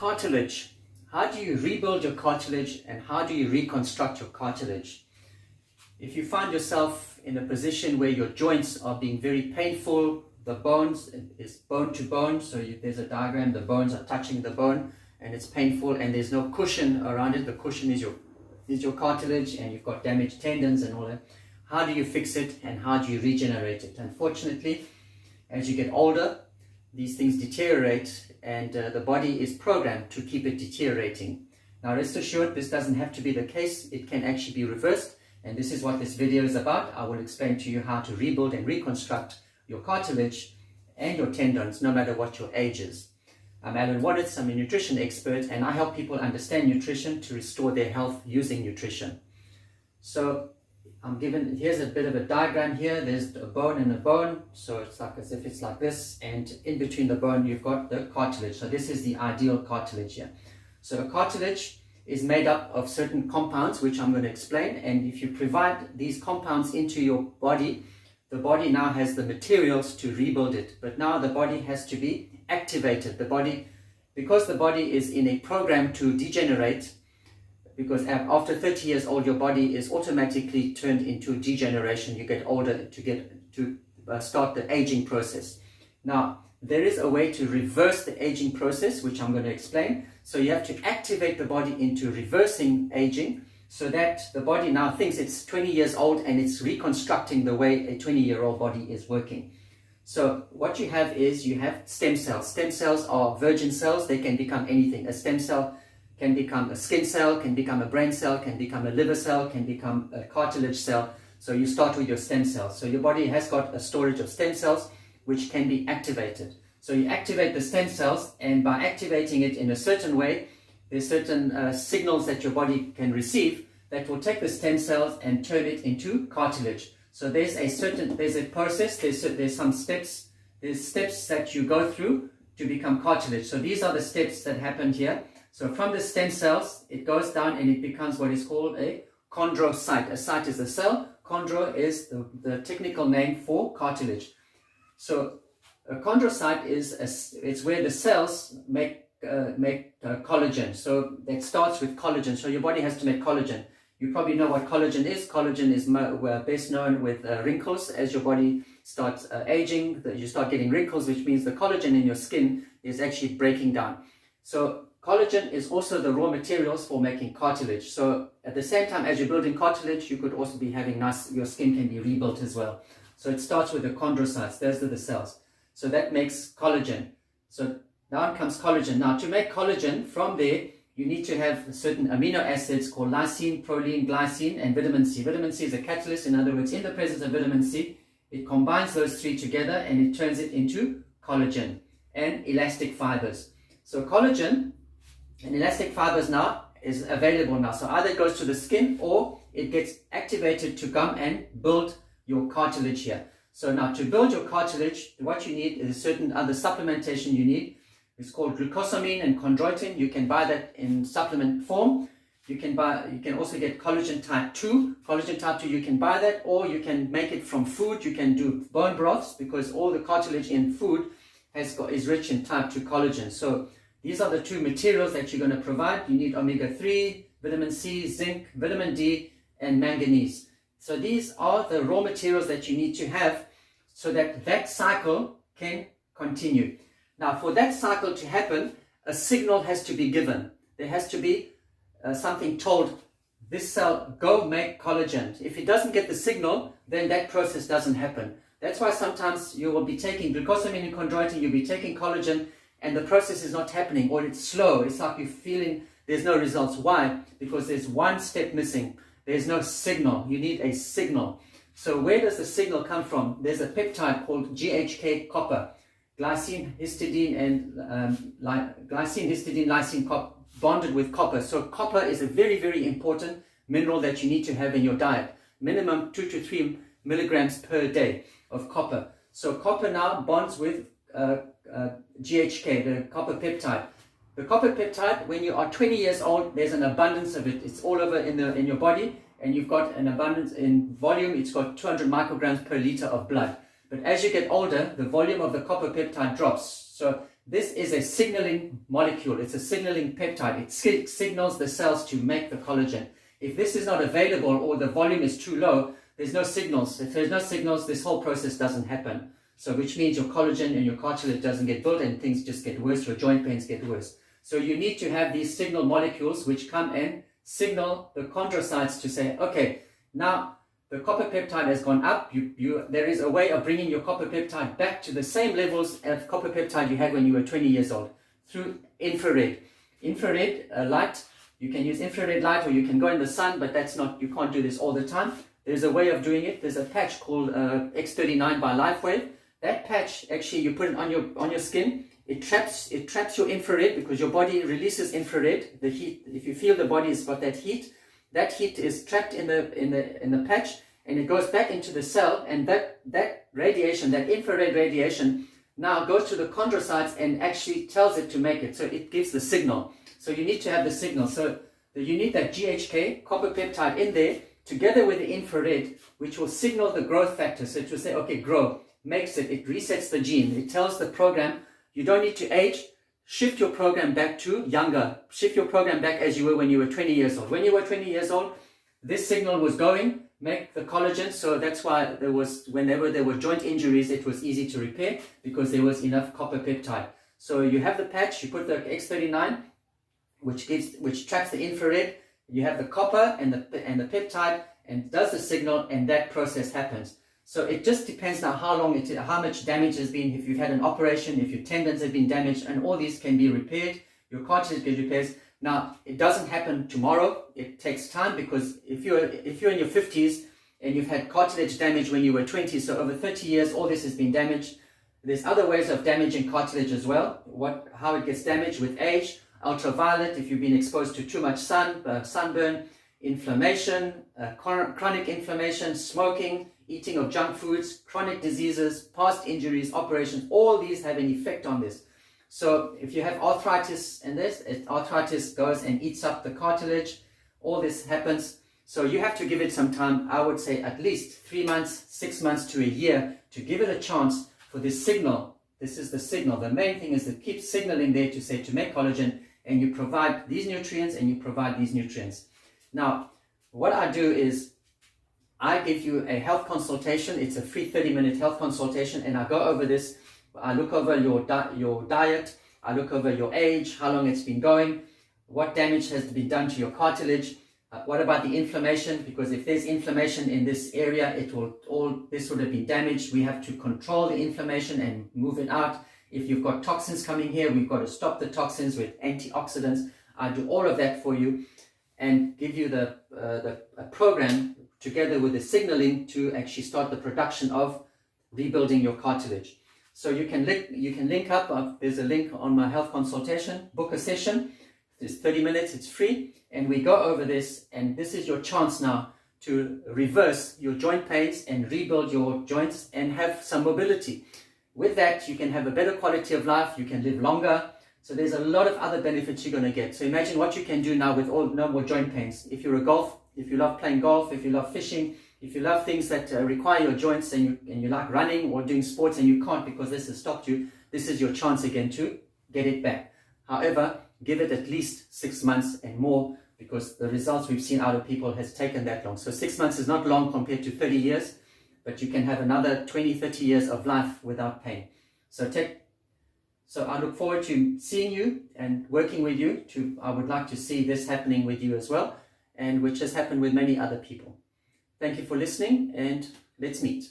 Cartilage. How do you rebuild your cartilage and how do you reconstruct your cartilage? If you find yourself in a position where your joints are being very painful, the bones is bone to bone, so there's a diagram, the bones are touching the bone and it's painful and there's no cushion around it. The cushion is your cartilage and you've got damaged tendons and all that. How do you fix it and how do you regenerate it? Unfortunately, as you get older, these things deteriorate and the body is programmed to keep it deteriorating. Now rest assured, this doesn't have to be the case. It can actually be reversed, and this is what this video is about. I will explain to you how to rebuild and reconstruct your cartilage and your tendons no matter what your age is. I'm Alan Wadditz, I'm a nutrition expert, and I help people understand nutrition to restore their health using nutrition. So here's a bit of a diagram here. There's a bone and a bone, so it's like as if it's like this, and in between the bone you've got the cartilage. So this is the ideal cartilage here. So a cartilage is made up of certain compounds, which I'm going to explain, and if you provide these compounds into your body, the body now has the materials to rebuild it. But now the body has to be activated. Because the body is in a program to degenerate, because after 30 years old, your body is automatically turned into degeneration. You get older to start the aging process. Now, there is a way to reverse the aging process, which I'm going to explain. So you have to activate the body into reversing aging so that the body now thinks it's 20 years old and it's reconstructing the way a 20-year-old body is working. So what you have is you have stem cells. Stem cells are virgin cells. They can become anything. A stem cell can become a skin cell, can become a brain cell, can become a liver cell, can become a cartilage cell. So you start with your stem cells. So your body has got a storage of stem cells which can be activated. So you activate the stem cells, and by activating it in a certain way, there's certain signals that your body can receive that will take the stem cells and turn it into cartilage. So there's a process, there's some steps, there's steps that you go through to become cartilage. So these are the steps that happened here. So from the stem cells, it goes down and it becomes what is called a chondrocyte. A cyte is a cell. Chondro is the technical name for cartilage. So a chondrocyte it's where the cells make collagen. So that starts with collagen. So your body has to make collagen. You probably know what collagen is. Collagen is best known with wrinkles. As your body starts aging, you start getting wrinkles, which means the collagen in your skin is actually breaking down. So collagen is also the raw materials for making cartilage. So at the same time as you're building cartilage, you could also be having your skin can be rebuilt as well. So it starts with the chondrocytes. Those are the cells. So that makes collagen. So now comes collagen. Now to make collagen, from there, you need to have certain amino acids called lysine, proline, glycine, and vitamin C. Vitamin C is a catalyst. In other words, in the presence of vitamin C, it combines those three together and it turns it into collagen and elastic fibers. So collagen and elastic fibers now is available now. So either it goes to the skin or it gets activated to come and build your cartilage here. So now to build your cartilage, what you need is a certain other supplementation you need. It's called glucosamine and chondroitin. You can buy that in supplement form. You can also get collagen type 2. Collagen type 2, you can buy that, or you can make it from food. You can do bone broths because all the cartilage in food is rich in type 2 collagen. So these are the two materials that you're going to provide. You need omega-3, vitamin C, zinc, vitamin D, and manganese. So these are the raw materials that you need to have so that cycle can continue. Now, for that cycle to happen, a signal has to be given. There has to be something told, this cell, go make collagen. If it doesn't get the signal, then that process doesn't happen. That's why sometimes you will be taking glucosamine and chondroitin, you'll be taking collagen, and the process is not happening, or it's slow. It's like you're feeling there's no results. Why? Because there's one step missing. There's no signal. You need a signal. So where does the signal come from? There's a peptide called GHK copper. Glycine, histidine, and lysine bonded with copper. So copper is a very, very important mineral that you need to have in your diet. Minimum 2 to 3 milligrams per day of copper. So copper now bonds with GHK, the copper peptide. The copper peptide, when you are 20 years old, there's an abundance of it. It's all over in your body, and you've got an abundance in volume. It's got 200 micrograms per liter of blood. But as you get older, the volume of the copper peptide drops. So This is a signaling molecule. It's a signaling peptide. It signals the cells to make the collagen. If this is not available or the volume is too low, there's no signals. If there's no signals, this whole process doesn't happen. So which means your collagen and your cartilage doesn't get built and things just get worse, your joint pains get worse. So you need to have these signal molecules which come and signal the chondrocytes to say, okay, now the copper peptide has gone up. There is a way of bringing your copper peptide back to the same levels of copper peptide you had when you were 20 years old through infrared. Infrared light, you can use infrared light or you can go in the sun, but you can't do this all the time. There's a way of doing it. There's a patch called X39 by LifeWave. That patch, actually, you put it on your skin. It traps your infrared because your body releases infrared, the heat. If you feel the body's got that heat is trapped in the patch, and it goes back into the cell, and that radiation, that infrared radiation, now goes to the chondrocytes and actually tells it to make it. So it gives the signal. So you need to have the signal. So you need that GHK, copper peptide, in there, together with the infrared, which will signal the growth factor. So it will say, okay, grow, makes it. It resets the gene. It tells the program, you don't need to age. Shift your program back to younger. Shift your program back as you were when you were 20 years old. When you were 20 years old, this signal was going, make the collagen. So that's why whenever there were joint injuries, it was easy to repair because there was enough copper peptide. So you have the patch, you put the X39, which traps the infrared. You have the copper and the peptide, and does the signal, and that process happens. So it just depends now how much damage has been, if you've had an operation, if your tendons have been damaged, and all these can be repaired, your cartilage gets repaired. Now, it doesn't happen tomorrow. It takes time, because if you're in your 50s and you've had cartilage damage when you were 20, so over 30 years, all this has been damaged. There's other ways of damaging cartilage as well. How it gets damaged with age, ultraviolet, if you've been exposed to too much sunburn, inflammation, chronic inflammation, smoking, eating of junk foods, chronic diseases, past injuries, operations, all these have an effect on this. So if you have arthritis and arthritis goes and eats up the cartilage, all this happens. So you have to give it some time. I would say at least 3 months, 6 months to a year to give it a chance for this signal. This is the signal. The main thing is to keep signaling there to say to make collagen, and you provide these nutrients and you provide these nutrients. Now, what I do is I give you a health consultation. It's a free 30-minute health consultation, and I go over this. I look over your diet. I look over your age, how long it's been going, what damage has been done to your cartilage. What about the inflammation? Because if there's inflammation in this area, this would have been damaged. We have to control the inflammation and move it out. If you've got toxins coming here, we've got to stop the toxins with antioxidants. I do all of that for you and give you the program together with the signaling to actually start the production of rebuilding your cartilage. So you can link up. There's a link on my health consultation. Book a session. It's 30 minutes. It's free. And we go over this. And this is your chance now to reverse your joint pains and rebuild your joints and have some mobility. With that, you can have a better quality of life. You can live longer. So there's a lot of other benefits you're going to get. So imagine what you can do now with no more joint pains. If you love playing golf, if you love fishing, if you love things that require your joints and you like running or doing sports and you can't because this has stopped you, this is your chance again to get it back. However, give it at least 6 months and more, because the results we've seen out of people has taken that long. So 6 months is not long compared to 30 years, but you can have another 20, 30 years of life without pain. So I look forward to seeing you and working with you. I would like to see this happening with you as well, and which has happened with many other people. Thank you for listening, and let's meet.